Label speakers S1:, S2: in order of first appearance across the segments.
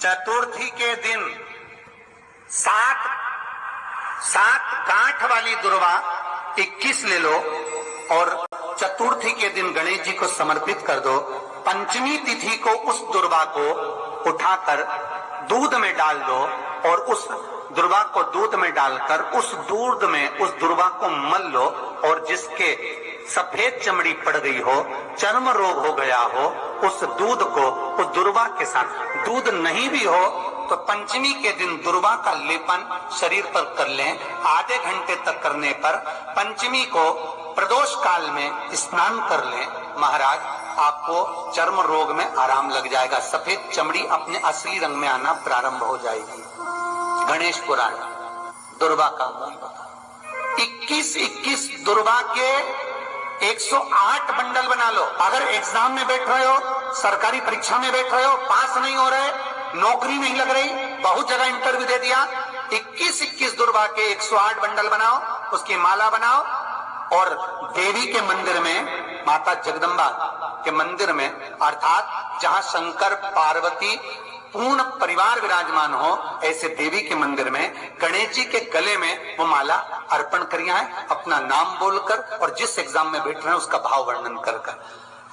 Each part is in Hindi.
S1: चतुर्थी के दिन सात गांठ वाली दुर्वा 21 ले लो और चतुर्थी के दिन गणेश जी को समर्पित कर दो। पंचमी तिथि को उस दुर्वा को उठाकर दूध में डाल दो और उस दुर्वा को दूध में डालकर उस दूध में उस दुर्वा को मल लो और जिसके सफेद चमड़ी पड़ गई हो, चर्म रोग हो गया हो, उस दूध को उस दुर्वा के साथ, दूध नहीं भी हो तो पंचमी के दिन दुर्वा का लेपन शरीर पर कर लें। आधे घंटे तक करने पर पंचमी को प्रदोष काल में स्नान कर लें। महाराज, आपको चर्म रोग में आराम लग जाएगा, सफेद चमड़ी अपने असली रंग में आना प्रारंभ हो जाएगी। गणेश पुराण दुर्वा का 21 दुर्वा के 108 बंडल बना लो। अगर एग्जाम में बैठ रहे हो, सरकारी परीक्षा में बैठ रहे हो, पास नहीं हो रहे, नौकरी नहीं लग रही, बहुत जगह इंटरव्यू दे दिया, 21 दुर्वा के 108 बंडल बनाओ, उसकी माला बनाओ और देवी के मंदिर में, माता जगदम्बा के मंदिर में, अर्थात जहां शंकर पार्वती पूर्ण परिवार विराजमान हो, ऐसे देवी के मंदिर में गणेश जी के गले में वो माला अर्पण करिए है, अपना नाम बोलकर और जिस एग्जाम में बैठ रहे हैं उसका भाव वर्णन कर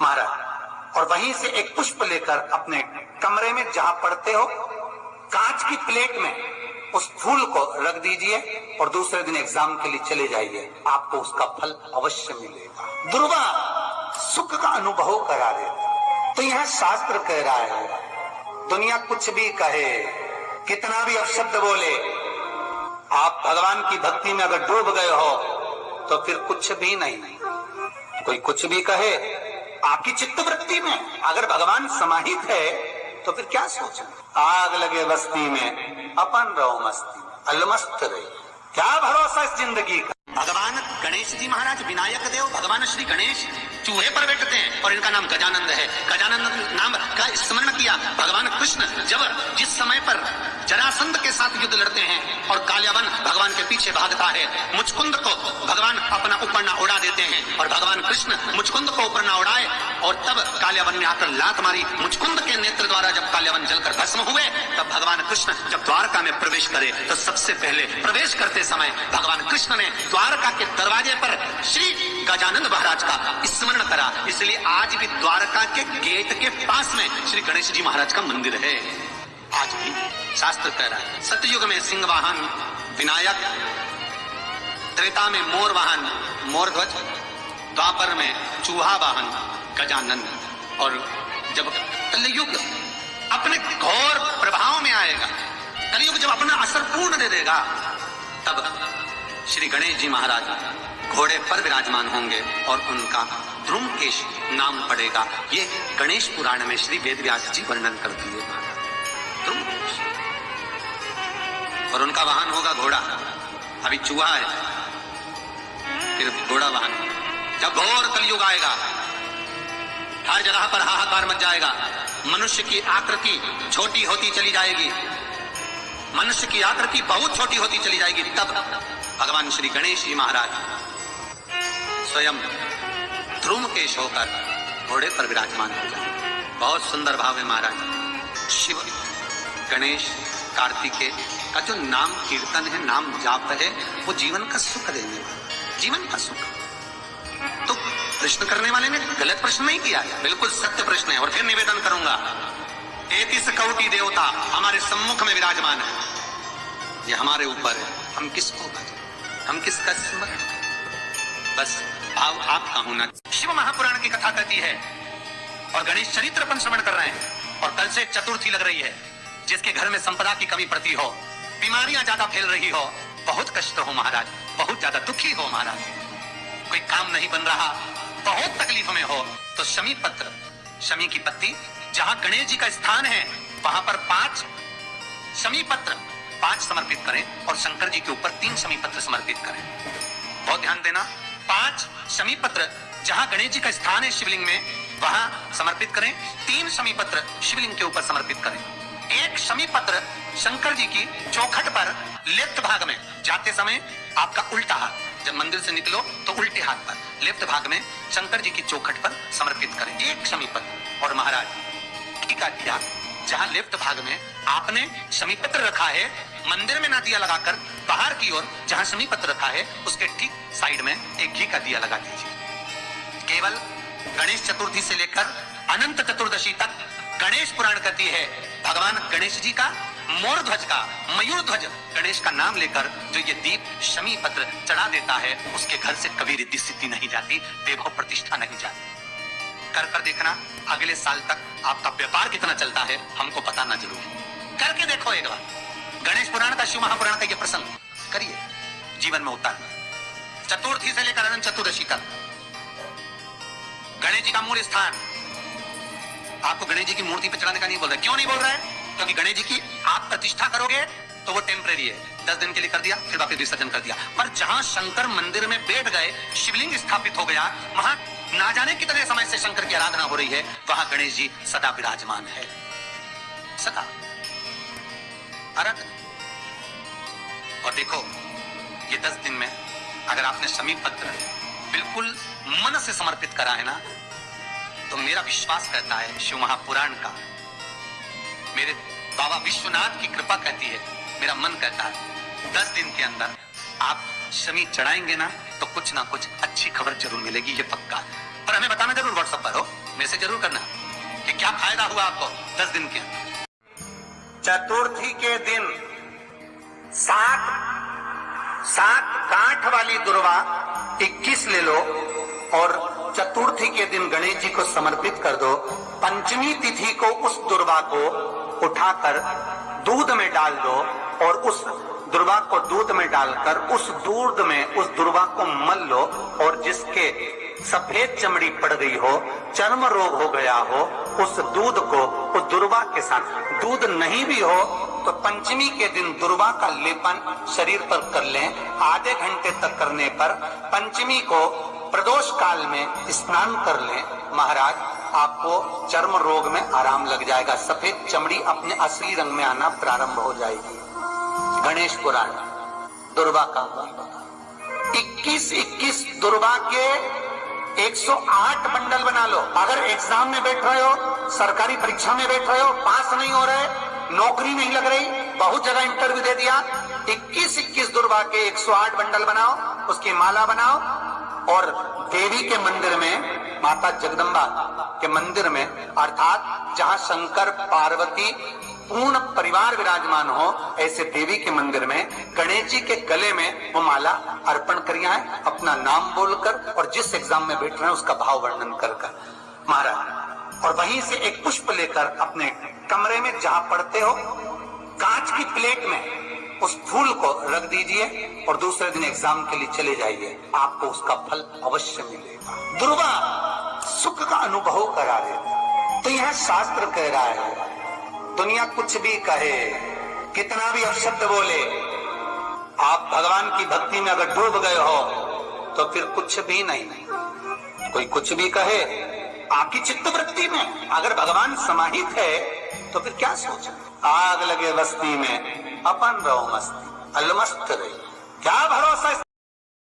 S1: महाराज। और वहीं से एक पुष्प लेकर अपने कमरे में जहां पढ़ते हो, कांच की प्लेट में उस फूल को रख दीजिए और दूसरे दिन एग्जाम के लिए चले जाइए, आपको उसका फल अवश्य मिलेगा। दुर्वा सुख का अनुभव करा देता। तो यह शास्त्र कह रहा है, दुनिया कुछ भी कहे, कितना भी अपशब्द बोले, आप भगवान की भक्ति में अगर डूब गए हो तो फिर कुछ भी नहीं। कोई कुछ भी कहे, आपकी चित्तवृत्ति में अगर भगवान समाहित है तो फिर क्या सोचना। आग लगे बस्ती में अपन रहो मस्ती में, अलमस्त रहे, क्या भरोसा इस जिंदगी का। भगवान गणेश जी महाराज विनायक देव, भगवान श्री गणेश चूहे पर बैठते हैं और इनका नाम गजानंद है। गजानंद नाम का स्मरण किया भगवान कृष्ण जब जिस समय पर जरासंध के साथ युद्ध लड़ते हैं और काल्यावन भगवान के पीछे भागता है, मुचकुंद को भगवान अपना उपरना उड़ा देते हैं और भगवान कृष्ण मुचकुंद को उपरना उड़ाए और तब काल्यावन ने आकर लात मारी। मुचकुंद के नेत्र द्वारा जब काल्यावन जलकर भस्म हुए, तब भगवान कृष्ण जब द्वारका में प्रवेश करे तो सबसे पहले प्रवेश करते समय भगवान कृष्ण ने द्वारका के दरवाजे पर श्री गजानंद महाराज का स्मरण करा। इसलिए आज भी द्वारका के गेट के पास में श्री गणेश जी महाराज का मंदिर है। आज भी शास्त्र कह रहा है, सतयुग में सिंह वाहन विनायक, त्रेता में मोर वाहन मोरध्वज, द्वापर में चूहा वाहन गजानंद, और जब कलयुग अपने घोर प्रभाव में आएगा, कलयुग जब अपना असर पूर्ण दे देगा, तब श्री गणेश जी महाराज घोड़े पर विराजमान होंगे और उनका ध्रुमकेश नाम पड़ेगा। ये गणेश पुराण में श्री वेदव्यास जी वर्णन करती है ध्रुमकेश, और उनका वाहन होगा घोड़ा। अभी चूहा है, फिर घोड़ा वाहन। जब घोर कलयुग आएगा, हर जगह पर हाहाकार मच जाएगा, मनुष्य की आकृति छोटी होती चली जाएगी, मनुष्य की आकृति बहुत छोटी होती चली जाएगी, तब भगवान श्री गणेश जी महाराज स्वयं ध्रुमकेश होकर घोड़े पर विराजमान हो जाए। बहुत सुंदर भाव है महाराज। शिव गणेश कार्तिकेय का जो नाम कीर्तन है, नाम जाप है, वो जीवन का सुख देने वाला, जीवन का सुख। तो प्रश्न करने वाले ने गलत प्रश्न नहीं किया है, बिल्कुल सत्य प्रश्न है। और फिर निवेदन करूंगा, 33 कोटि देवता हमारे सम्मुख में विराजमान है, ये हमारे ऊपर है, हम किसको भजें, हम किसका स्मरण, बस भाव आपका होना। शिव महापुराण की कथा कहती है और गणेश चरित्र अपन श्रवण कर रहे हैं, और कल से चतुर्थी लग रही है। जिसके घर में संपदा की कमी पड़ती हो, बीमारियां ज्यादा फैल रही हो, बहुत कष्ट हो महाराज, बहुत ज्यादा दुखी हो महाराज, कोई काम नहीं बन रहा, बहुत तकलीफ में हो, तो शमी पत्र, शमी की पत्ती, जहां गणेश जी का स्थान है वहां पर 5 शमी पत्र 5 समर्पित करें और शंकर जी के ऊपर 3 शमी पत्र समर्पित करें। बहुत ध्यान देना, 5 शमी पत्र जहां गणेश जी का स्थान है शिवलिंग में वहां समर्पित करें, 3 शमी पत्र शिवलिंग के ऊपर समर्पित करें। 1 शमी पत्र शंकर जी की चौखट पर लेफ्ट भाग में जाते समय आपका उल्टा हाथ, जब मंदिर से निकलो तो उल्टे हाथ पर लेफ्ट भाग में शंकर जी की चौखट पर समर्पित करें 1 शमी पत्र। और महाराज टीका दिया, जहां लेफ्ट भाग में आपने शमी पत्र रखा है मंदिर में ना दिया लगाकर, बाहर की ओर जहां शमी पत्र रखा है उसके ठीक साइड में एक घी का दिया लगा दीजिए। केवल गणेश चतुर्थी से लेकर अनंत चतुर्दशी तक गणेश पुराण कहती है भगवान गणेश जी का, मोर ध्वज का, मयूर ध्वज गणेश का नाम लेकर जो ये दीप शमी पत्र चढ़ा देता है उसके घर से कभी रिद्धि सिद्धि नहीं जाती, वैभव प्रतिष्ठा नहीं जाती। कर देखना अगले साल तक आपका व्यापार कितना चलता है हमको बताना जरूर, करके देखो एक बार। गणेश पुराण का, शिव महापुराण का ये प्रसंग करिए, जीवन में उतारिए। चतुर्थी से लेकर अनंत चतुर्दशी तक गणेश जी का मूल स्थान, आपको गणेश जी की मूर्ति पे चढ़ाने का नहीं बोल रहा है। क्यों नहीं बोल रहा है? क्योंकि गणेश जी की आप प्रतिष्ठा करोगे तो वो टेम्परेरी है, 10 दिन के लिए कर दिया फिर वापस विसर्जन कर दिया। पर जहां शंकर मंदिर में बैठ गए, शिवलिंग स्थापित हो गया, वहां ना जाने कितने समय से शंकर की आराधना हो रही है, वहां गणेश जी सदा विराजमान है, सदा आराधना। और देखो ये 10 दिन में अगर आपने शमी पत्र बिल्कुल मन से समर्पित करा है ना, तो मेरा विश्वास कहता है शिव महापुराण का, मेरे बाबा विश्वनाथ की कृपा कहती है, मेरा मन कहता है 10 दिन के अंदर आप शमी चढ़ाएंगे ना तो कुछ ना कुछ अच्छी खबर जरूर मिलेगी, ये पक्का। पर हमें बताना जरूर, व्हाट्सएप पर हो, मैसेज जरूर करना कि क्या फायदा हुआ आपको 10 दिन के अंदर। चतुर्थी के दिन 7 गांठ वाली दुर्वा 21 ले लो और चतुर्थी के दिन गणेश जी को समर्पित कर दो। पंचमी तिथि को उस दुर्वा को उठाकर दूध में डाल दो और उस दुर्वा को दूध में डालकर उस दूध में उस दुर्वा को मल लो, और जिसके सफेद चमड़ी पड़ गई हो, चर्म रोग हो गया हो, उस दूध को उस दुर्वा के साथ, दूध नहीं भी हो तो पंचमी के दिन दुर्वा का लेपन शरीर पर कर लें। आधे घंटे तक करने पर पंचमी को प्रदोष काल में स्नान कर लें, महाराज आपको चर्म रोग में आराम लग जाएगा, सफेद चमड़ी अपने असली रंग में आना प्रारंभ हो जाएगी। गणेश पुराण दुर्वा का 21 दुर्वा के 108 बंडल बना लो। अगर एग्जाम में बैठ रहे हो, सरकारी परीक्षा में बैठ रहे हो, पास नहीं हो रहे, नौकरी नहीं लग रही, बहुत जगह इंटरव्यू दे दिया, 21 दुर्वा के 108 बंडल बनाओ, उसकी माला बनाओ और देवी के मंदिर में, माता जगदम्बा के मंदिर में, अर्थात जहां शंकर पार्वती पूर्ण परिवार विराजमान हो, ऐसे देवी के मंदिर में गणेश जी के गले में वो माला अर्पण करिए, अपना नाम बोलकर और जिस एग्जाम में बैठ रहे हैं उसका भाव वर्णन कर महाराज, और वहीं से एक पुष्प लेकर अपने कमरे में जहां पढ़ते हो कांच की प्लेट में उस फूल को रख दीजिए और दूसरे दिन एग्जाम के लिए चले जाइए, आपको उसका फल अवश्य मिलेगा। दुर्वा सुख का अनुभव करा देता। तो यह शास्त्र कह रहा है, दुनिया कुछ भी कहे, कितना भी अपशब्द बोले, आप भगवान की भक्ति में अगर डूब गए हो तो फिर कुछ भी नहीं। कोई कुछ भी कहे, आपकी चित्तवृत्ति में अगर भगवान समाहित है तो फिर क्या सोच। आग लगे बस्ती में अपन रहो मस्ती, अलमस्त रहे, क्या भरोसा।